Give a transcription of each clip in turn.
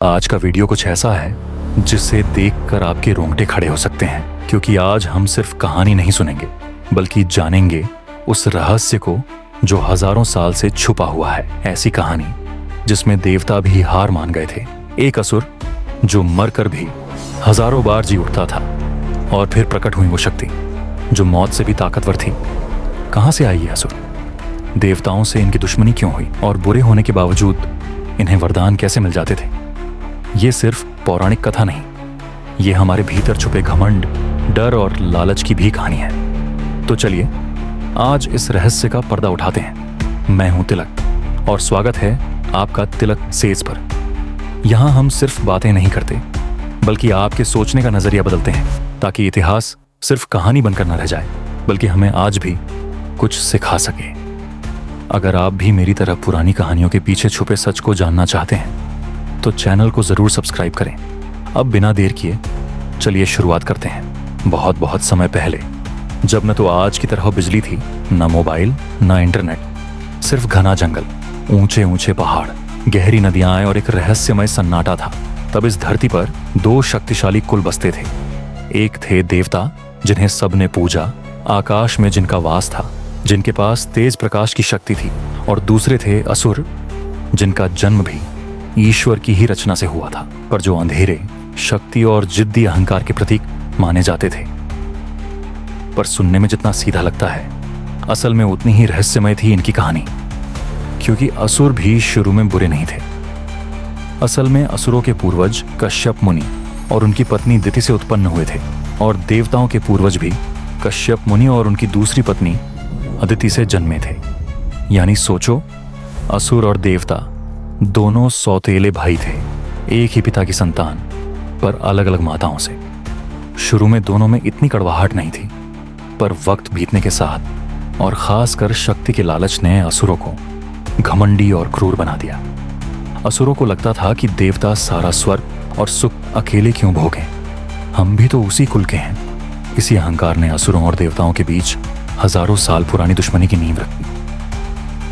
आज का वीडियो कुछ ऐसा है जिसे देखकर आपके रोंगटे खड़े हो सकते हैं, क्योंकि आज हम सिर्फ कहानी नहीं सुनेंगे बल्कि जानेंगे उस रहस्य को जो हजारों साल से छुपा हुआ है। ऐसी कहानी जिसमें देवता भी हार मान गए थे, एक असुर जो मरकर भी हजारों बार जी उठता था, और फिर प्रकट हुई वो शक्ति जो मौत से भी ताकतवर थी। कहां से आई ये असुर? देवताओं से इनकी दुश्मनी क्यों हुई? और बुरे होने के बावजूद इन्हें वरदान कैसे मिल जाते थे? ये सिर्फ पौराणिक कथा नहीं, ये हमारे भीतर छुपे घमंड, डर और लालच की भी कहानी है। तो चलिए आज इस रहस्य का पर्दा उठाते हैं। मैं हूं तिलक और स्वागत है आपका तिलक सेज पर। यहां हम सिर्फ बातें नहीं करते बल्कि आपके सोचने का नजरिया बदलते हैं, ताकि इतिहास सिर्फ कहानी बनकर न रह जाए बल्कि हमें आज भी कुछ सिखा सके। अगर आप भी मेरी तरह पुरानी कहानियों के पीछे छुपे सच को जानना चाहते हैं तो चैनल को जरूर सब्सक्राइब करें। अब बिना देर किए चलिए शुरुआत करते हैं। बहुत बहुत समय पहले, जब न तो आज की तरह बिजली थी, न मोबाइल, न इंटरनेट, सिर्फ घना जंगल, ऊंचे ऊंचे पहाड़, गहरी नदियां और एक रहस्यमय सन्नाटा था, तब इस धरती पर दो शक्तिशाली कुल बसते थे। एक थे देवता जिन्हें सबने पूजा, आकाश में जिनका वास था, जिनके पास तेज प्रकाश की शक्ति थी, और दूसरे थे असुर जिनका जन्म भी ईश्वर की ही रचना से हुआ था, पर जो अंधेरे, शक्ति और जिद्दी अहंकार के प्रतीक माने जाते थे। पर सुनने में जितना सीधा लगता है, असल में उतनी ही रहस्यमय थी इनकी कहानी, क्योंकि असुर भी शुरू में बुरे नहीं थे। असल में असुरों के पूर्वज कश्यप मुनि और उनकी पत्नी दिति से उत्पन्न हुए थे, और देवताओं के पूर्वज भी कश्यप मुनि और उनकी दूसरी पत्नी अदिति से जन्मे थे। यानी सोचो, असुर और देवता दोनों सौतेले भाई थे, एक ही पिता की संतान, पर अलग अलग माताओं से। शुरू में दोनों में इतनी कड़वाहट नहीं थी, पर वक्त बीतने के साथ और खासकर शक्ति के लालच ने असुरों को घमंडी और क्रूर बना दिया। असुरों को लगता था कि देवता सारा स्वर्ग और सुख अकेले क्यों भोगें, हम भी तो उसी कुल के हैं। इसी अहंकार ने असुरों और देवताओं के बीच हजारों साल पुरानी दुश्मनी की नींव रखी।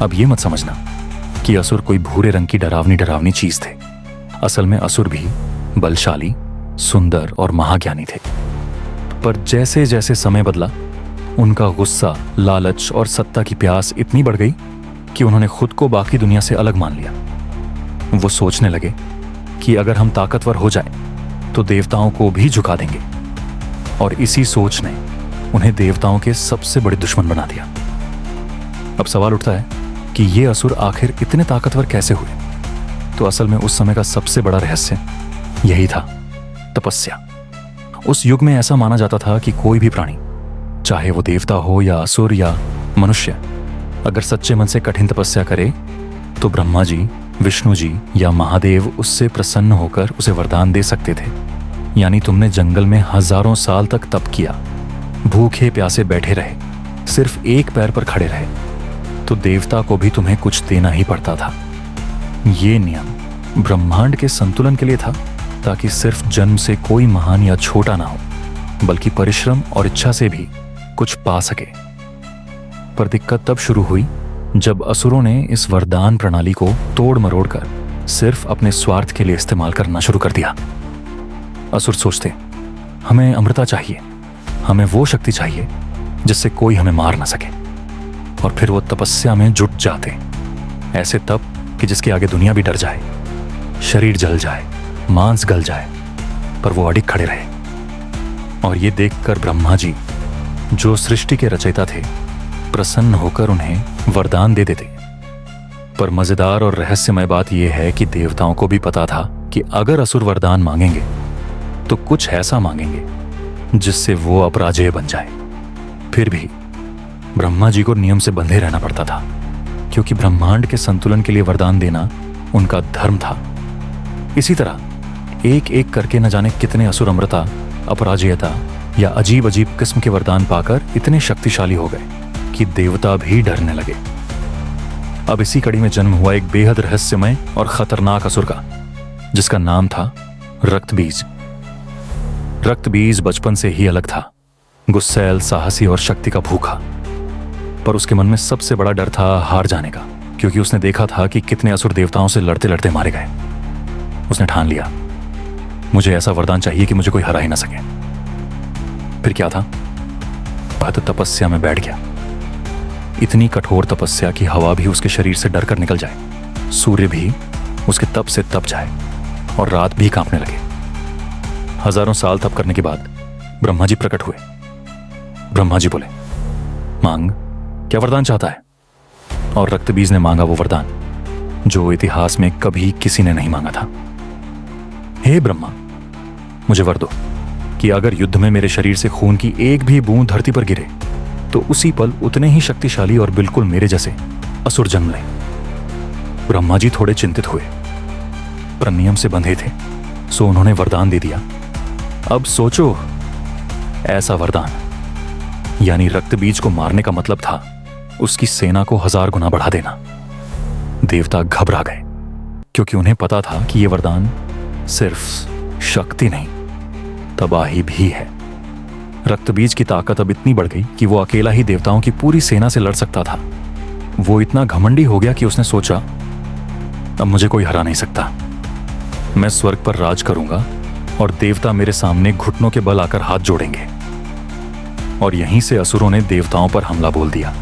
अब ये मत समझना कि असुर कोई भूरे रंग की डरावनी चीज थे। असल में असुर भी बलशाली, सुंदर और महाज्ञानी थे। पर जैसे जैसे समय बदला, उनका गुस्सा, लालच और सत्ता की प्यास इतनी बढ़ गई कि उन्होंने खुद को बाकी दुनिया से अलग मान लिया। वो सोचने लगे कि अगर हम ताकतवर हो जाएं तो देवताओं को भी झुका देंगे, और इसी सोच ने उन्हें देवताओं के सबसे बड़े दुश्मन बना दिया। अब सवाल उठता है कि ये असुर आखिर इतने ताकतवर कैसे हुए? तो असल में उस समय का सबसे बड़ा रहस्य यही था, तपस्या। उस युग में ऐसा माना जाता था कि कोई भी प्राणी, चाहे वो देवता हो या असुर या मनुष्य, अगर सच्चे मन से कठिन तपस्या करे तो ब्रह्मा जी, विष्णु जी या महादेव उससे प्रसन्न होकर उसे वरदान दे सकते थे। यानी तुमने जंगल में हजारों साल तक तप किया, भूखे प्यासे बैठे रहे, सिर्फ एक पैर पर खड़े रहे, तो देवता को भी तुम्हें कुछ देना ही पड़ता था। ये नियम ब्रह्मांड के संतुलन के लिए था, ताकि सिर्फ जन्म से कोई महान या छोटा ना हो, बल्कि परिश्रम और इच्छा से भी कुछ पा सके। पर दिक्कत तब शुरू हुई जब असुरों ने इस वरदान प्रणाली को तोड़ मरोड़ कर सिर्फ अपने स्वार्थ के लिए इस्तेमाल करना शुरू कर दिया। असुर सोचते, हमें अमृता चाहिए, हमें वो शक्ति चाहिए जिससे कोई हमें मार ना सके, और फिर वो तपस्या में जुट जाते। ऐसे तप कि जिसके आगे दुनिया भी डर जाए, शरीर जल जाए, मांस गल जाए, पर वो अडिग खड़े रहे। और ये देखकर ब्रह्मा जी, जो सृष्टि के रचयिता थे, प्रसन्न होकर उन्हें वरदान दे देते। पर मजेदार और रहस्यमय बात यह है कि देवताओं को भी पता था कि अगर असुर वरदान मांगेंगे तो कुछ ऐसा मांगेंगे जिससे वो अपराजेय बन जाए। फिर भी ब्रह्मा जी को नियम से बंधे रहना पड़ता था, क्योंकि ब्रह्मांड के संतुलन के लिए वरदान देना उनका धर्म था। इसी तरह एक एक करके न जाने कितने असुर अमृता, अपराजेयता या अजीब अजीब किस्म के वरदान पाकर इतने शक्तिशाली हो गए कि देवता भी डरने लगे। अब इसी कड़ी में जन्म हुआ एक बेहद रहस्यमय और खतरनाक असुर का, जिसका नाम था रक्तबीज। रक्तबीज बचपन से ही अलग था, गुस्सैल, साहसी और शक्ति का भूखा। पर उसके मन में सबसे बड़ा डर था हार जाने का, क्योंकि उसने देखा था कि कितने असुर देवताओं से लड़ते लड़ते मारे गए। उसने ठान लिया, मुझे ऐसा वरदान चाहिए कि मुझे कोई हरा ही ना सके। फिर क्या था? वह तो तपस्या में बैठ गया। इतनी कठोर तपस्या कि हवा भी उसके शरीर से डर कर निकल जाए, सूर्य भी उसके तप से तप जाए और रात भी कांपने लगे। हजारों साल तप करने के बाद ब्रह्मा जी प्रकट हुए। ब्रह्मा जी बोले, मांग, क्या वरदान चाहता है? और रक्तबीज ने मांगा वो वरदान जो इतिहास में कभी किसी ने नहीं मांगा था। हे ब्रह्मा, मुझे वर दो कि अगर युद्ध में मेरे शरीर से खून की एक भी बूंद धरती पर गिरे तो उसी पल उतने ही शक्तिशाली और बिल्कुल मेरे जैसे असुर जन्म लें। ब्रह्मा जी थोड़े चिंतित हुए, पर नियम से बंधे थे, सो उन्होंने वरदान दे दिया। अब सोचो, ऐसा वरदान यानी रक्तबीज को मारने का मतलब था उसकी सेना को 1000 गुना बढ़ा देना। देवता घबरा गए क्योंकि उन्हें पता था कि यह वरदान सिर्फ शक्ति नहीं, तबाही भी है। रक्तबीज की ताकत अब इतनी बढ़ गई कि वो अकेला ही देवताओं की पूरी सेना से लड़ सकता था। वो इतना घमंडी हो गया कि उसने सोचा, अब मुझे कोई हरा नहीं सकता। मैं स्वर्ग पर राज करूंगा और देवता मेरे सामने घुटनों के बल आकर हाथ जोड़ेंगे। और यहीं से असुरों ने देवताओं पर हमला बोल दिया।